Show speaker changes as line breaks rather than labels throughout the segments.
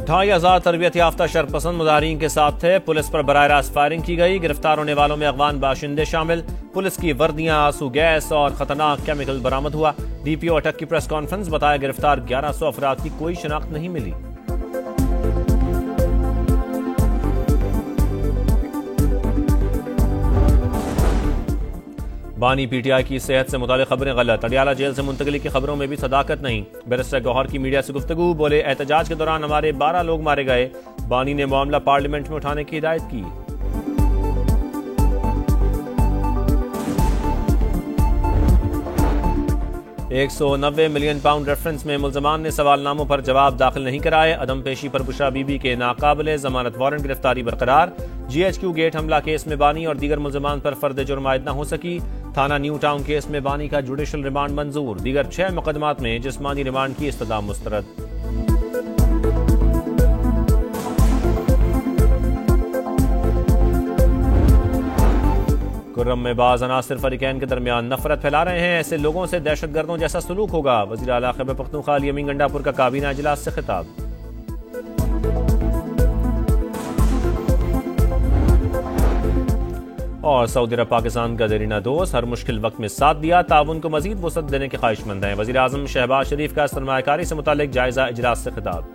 2,500 तरबियत याफ्ता शरपसंद मुजाहिरीन के साथ थे। पुलिस पर बराह रास्त फायरिंग की गई। गिरफ्तार होने वालों में अफगान बाशिंदे शामिल। पुलिस की वर्दियां, आंसू गैस और खतरनाक केमिकल बरामद हुआ। डीपीओ अटक की प्रेस कॉन्फ्रेंस। बताया गिरफ्तार 1100 अफराद की कोई शनाख्त नहीं मिली। बानी पीटीआई की सेहत से मुतालिक खबरें गलत। अडियाला जेल से मुंतकली की खबरों में भी सदाकत नहीं। बैरिस्टर गौहर की मीडिया से गुफ्तगू। बोले एहतजाज के दौरान हमारे 12 लोग मारे गए। बानी ने मामला पार्लियामेंट में उठाने की हिदायत की। £190 मिलियन रेफरेंस में मुल्जमान ने सवालनामों पर जवाब दाखिल नहीं कराए। अदम पेशी पर बुशरा बीबी के नाकाबिले जमानत वारंट गिरफ्तारी बरकरार। GHQ गेट हमला केस में बानी और दीगर मुल्जमान पर फर्द जुर्म आयद न हो सकी। थाना न्यू टाउन केस में बानी का जुडिशल रिमांड मंजूर। दीगर 6 मुकदमात में जिस्मानी रिमांड की इस्तदा मुस्तरद। कुर्रम में बाज अनासिर फरीकैन के दरमियान नफरत फैला रहे हैं। ऐसे लोगों से दहशतगर्दों जैसा सलूक होगा। वज़ीर आला खैबर पख्तूनख्वा अली अमीन गंडापुर का काबीना इजलास से खिताब। और सऊदी अरब पाकिस्तान का देरीना दोस्त, हर मुश्किल वक्त में साथ दिया। ताउन को मजीद वसअत देने के ख्वाहिशमंद हैं। वज़ीर आज़म शहबाज शरीफ का सरमायाकारी से मुताल्लिक जायजा इजलास से खिताब।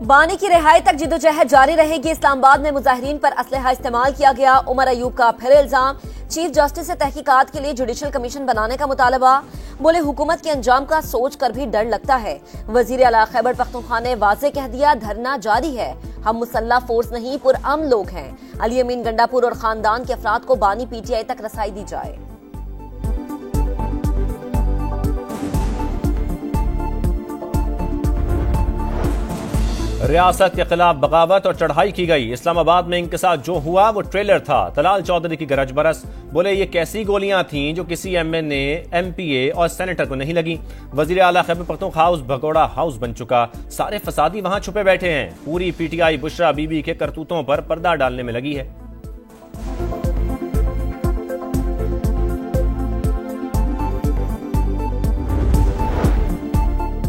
बानी की रिहाई तक जिदोजहद जारी रहेगी। इस्लामाबाद में मुजाहिरीन पर असलहा इस्तेमाल किया गया। उमर अयूब का फिर इल्जाम। चीफ जस्टिस से तहकीकात के लिए जुडिशल कमीशन बनाने का मुतालबा। बोले हुकूमत के अंजाम का सोच कर भी डर लगता है। वजीर आला खैबर पख्तूनख्वा ने वाज़े कह दिया धरना जारी है। हम मुसल्ला फोर्स नहीं पुरअमन लोग हैं। अली अमीन गंडापुर और खानदान के अफराद को बानी PTI तक रसाई दी जाए।
रियासत के खिलाफ बगावत और चढ़ाई की गई। इस्लामाबाद में इनके साथ जो हुआ वो ट्रेलर था। तलाल चौधरी की गरज बरस। बोले ये कैसी गोलियां थीं जो किसी MNA, MPA और सेनेटर को नहीं लगी। वजीर आला खैबर पख्तूनख्वा हाउस भगोड़ा हाउस बन चुका। सारे फसादी वहां छुपे बैठे हैं। पूरी PTI बुशरा बीबी के करतूतों पर पर्दा डालने में लगी है।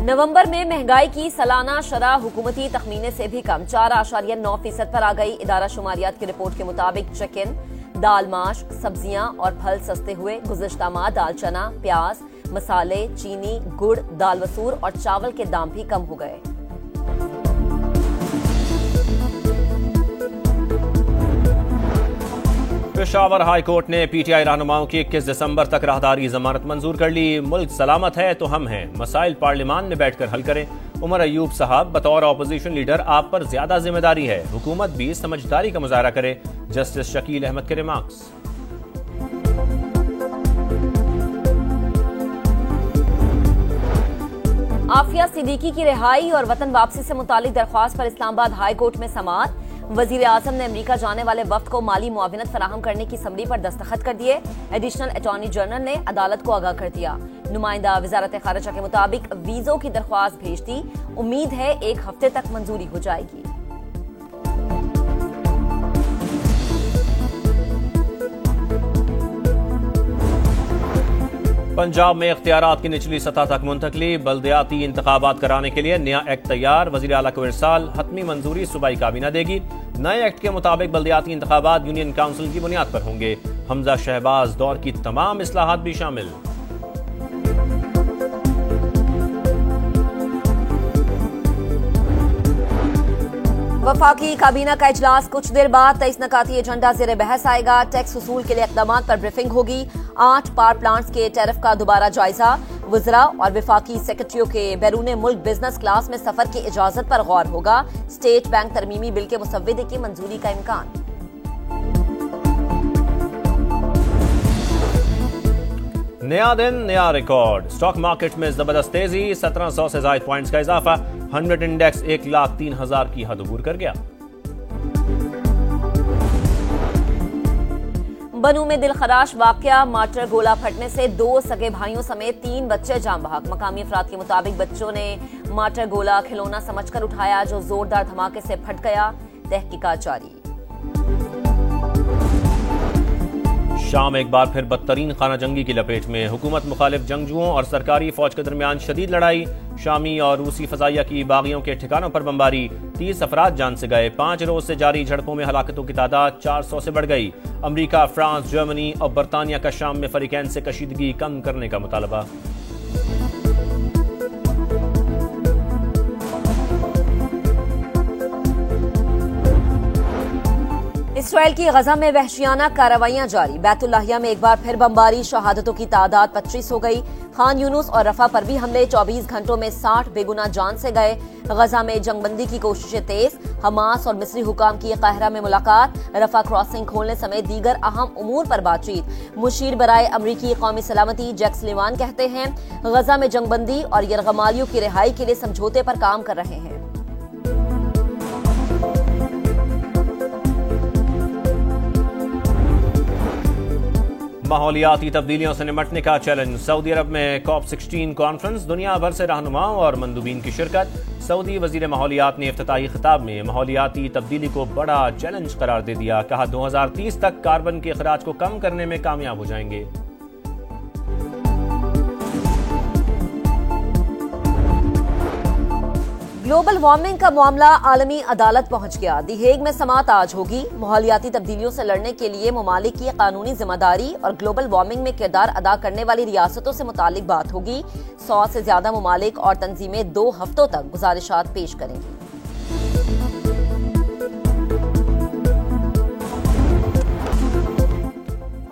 नवंबर में महंगाई की सालाना शरह हुकूमती तखमीने से भी कम 4.9% पर आ गई। इदारा शुमारियात की रिपोर्ट के मुताबिक चिकन, दाल, माश, सब्जियां और फल सस्ते हुए। गुज़िश्ता माह दाल, चना, प्याज, मसाले, चीनी, गुड़, दाल वसूर और चावल के दाम भी कम हो गए।
पेशावर हाई कोर्ट ने PTI रहनुमाओं की 21 दिसंबर तक राहदारी जमानत मंजूर कर ली। मुल्क सलामत है तो हम हैं। मसाइल पार्लियामान में बैठकर हल करें। उमर अयूब साहब, बतौर ऑपोजिशन लीडर आप पर ज्यादा जिम्मेदारी है। हुकूमत भी समझदारी का मुजाहरा करे। जस्टिस शकील अहमद के रिमार्क्स।
आफिया सिद्दीकी की रिहाई और वतन वापसी से मुतालिक दरख्वास्त पर इस्लामाबाद हाई कोर्ट में समाअत। वजीर आजम ने अमरीका जाने वाले वफ्द को माली मुआविनत फराहम करने की समरी पर दस्तखत कर दिए। एडिशनल अटॉर्नी जनरल ने अदालत को आगाह कर दिया। नुमाइंदा वजारत खारिजा के मुताबिक वीजों की दरख्वास्त भेज दी। उम्मीद है 1 हफ्ते तक मंजूरी हो जाएगी।
पंजाब में इख्तियारात की निचली सतह तक मुंतकली। बल्दियाती इंतखाबात कराने के लिए नया एक्ट तैयार। वज़ीर आला को इरसाल। हतमी मंजूरी सूबाई काबीना देगी। नए एक्ट के मुताबिक बल्दियाती इंतखाबात यूनियन काउंसिल की बुनियाद पर होंगे। हमजा शहबाज दौर की तमाम इस्लाहात भी शामिल।
वफाकी काबीना का इजलास कुछ देर बाद 23 नकाती एजेंडा जेर बहस आएगा। टैक्स वसूल के लिए इक़दामात पर ब्रीफिंग होगी। 8 पावर प्लांट्स के टैरिफ का दोबारा जायजा। वज़रा और वफाकी सेक्रेटरियों के बैरून मुल्क बिजनेस क्लास में सफर की इजाजत पर गौर होगा। स्टेट बैंक तरमीमी बिल के मुसव्विदे की मंजूरी का इम्कान।
नया दिन नया रिकॉर्ड। स्टॉक मार्केट में जबरदस्त तेजी। 1700 से ज्यादा पॉइंट्स का इजाफा। 100 इंडेक्स 1,03,000 की हद अबूर कर गया।
बनू में दिलखराश वाकया। मार्टर गोला फटने से 2 सगे भाइयों समेत 3 बच्चे जान बहक। मकामी अफराद के मुताबिक बच्चों ने मार्टर गोला खिलौना समझकर उठाया जो जोरदार धमाके से फट गया। तहकीकात जारी।
शाम एक बार फिर बदतरीन खाना जंगी की लपेट में। हुकूमत मुखालिफ जंगजुओं और सरकारी फौज के दरमियान शदीद लड़ाई। शामी और रूसी फजाइया की बागियों के ठिकानों पर बमबारी। 30 अफराद जान से गए। 5 रोज से जारी झड़पों में हलाकतों की तादाद 400 से बढ़ गई। अमरीका, फ्रांस, जर्मनी और बरतानिया का शाम में फरीकैन से कशीदगी कम करने का मुतालबा।
इसराइल की गजा में वहशियाना कार्रवाइयां जारी। बैतुल्लाहिया में एक बार फिर बमबारी। शहादतों की तादाद 25 हो गई। खान यूनुस और रफा पर भी हमले। 24 घंटों में 60 बेगुना जान से गए। गजा में जंगबंदी की कोशिशें तेज। हमास और मिस्री हुकाम की काहिरा में मुलाकात। रफा क्रॉसिंग खोलने समेत दीगर अहम उमूर पर बातचीत। मुशीर बराए अमरीकी कौमी सलामती जैक सुलेमान कहते हैं गजा में जंगबंदी और यरगमालियों की रिहाई के लिए समझौते पर काम कर रहे हैं।
माहौलियाती तब्दीलियों से निपटने का चैलेंज। सऊदी अरब में COP16 कॉन्फ्रेंस। दुनिया भर से रहनुमाओं और मंदूबीन की शिरकत। सऊदी वजीर माहौलियात ने इफ्तिताही खिताब में माहौलियाती तब्दीली को बड़ा चैलेंज करार दे दिया। कहा 2030 तक कार्बन के अखराज को कम करने में कामयाब हो जाएंगे।
ग्लोबल वार्मिंग का मामला आलमी अदालत पहुंच गया। दी हेग में समाअत आज होगी। माहौलियाती तब्दीलियों से लड़ने के लिए ममालिक की कानूनी जिम्मेदारी और ग्लोबल वार्मिंग में किरदार अदा करने वाली रियासतों से मुतालिक बात होगी। 100 से ज्यादा ममालिक और तंजीमें 2 हफ्तों तक गुजारिशात पेश करेंगी।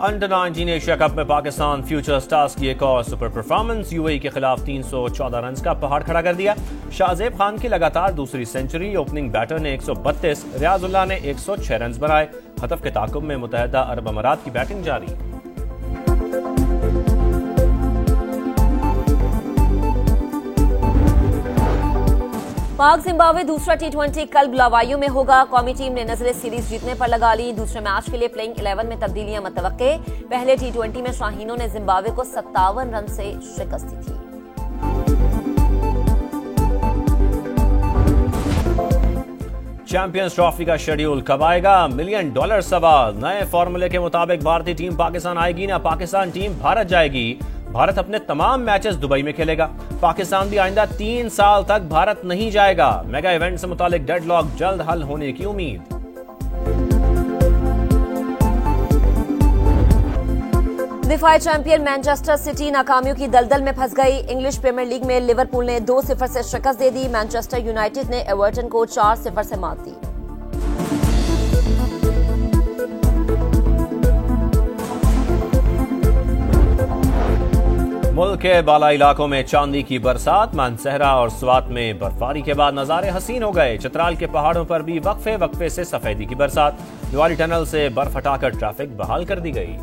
अंडर-19 एशिया कप में पाकिस्तान फ्यूचर स्टार्स की एक और सुपर परफॉर्मेंस। यूएई के खिलाफ 314 रन का पहाड़ खड़ा कर दिया। शाहजेब खान की लगातार दूसरी सेंचुरी। ओपनिंग बैटर ने 132, रियाजुल्लाह ने 106 रन बनाए। हतफ के ताकुब में मुत्तहदा अरब अमारात की बैटिंग जारी।
पाक जिम्बाब्वे दूसरा T20 कल बुलावायु में होगा। कौमी टीम ने नजरें सीरीज जीतने पर लगा ली। दूसरे मैच के लिए प्लेइंग 11 में तब्दीलियां मुतवक्के। पहले T20 में शाहीनों ने जिम्बाब्वे को 57 रन से शिकस्त दी थी।
चैंपियंस ट्रॉफी का शेड्यूल कब आएगा? $1 मिलियन सवाल। नए फॉर्मूले के मुताबिक भारतीय टीम पाकिस्तान आएगी ना पाकिस्तान टीम भारत जाएगी? भारत अपने तमाम मैचेस दुबई में खेलेगा। पाकिस्तान भी आइंदा 3 साल तक भारत नहीं जाएगा। मेगा इवेंट से मुतालिक डेडलॉक जल्द हल होने की उम्मीद।
दिफाई चैंपियन मैनचेस्टर सिटी नाकामियों की दलदल में फंस गई। इंग्लिश प्रीमियर लीग में लिवरपूल ने 2-0 से शिकस्त दे दी। मैनचेस्टर यूनाइटेड ने एवर्टन को 4-0 से मात दी।
मुल्क के बाला इलाकों में चांदी की बरसात। मानसहरा और स्वात में बर्फबारी के बाद नजारे हसीन हो गए। चित्राल के पहाड़ों पर भी वक्फे वक्फे से सफेदी की बरसात। दिवाली टनल से बर्फ हटाकर ट्रैफिक बहाल कर दी गई।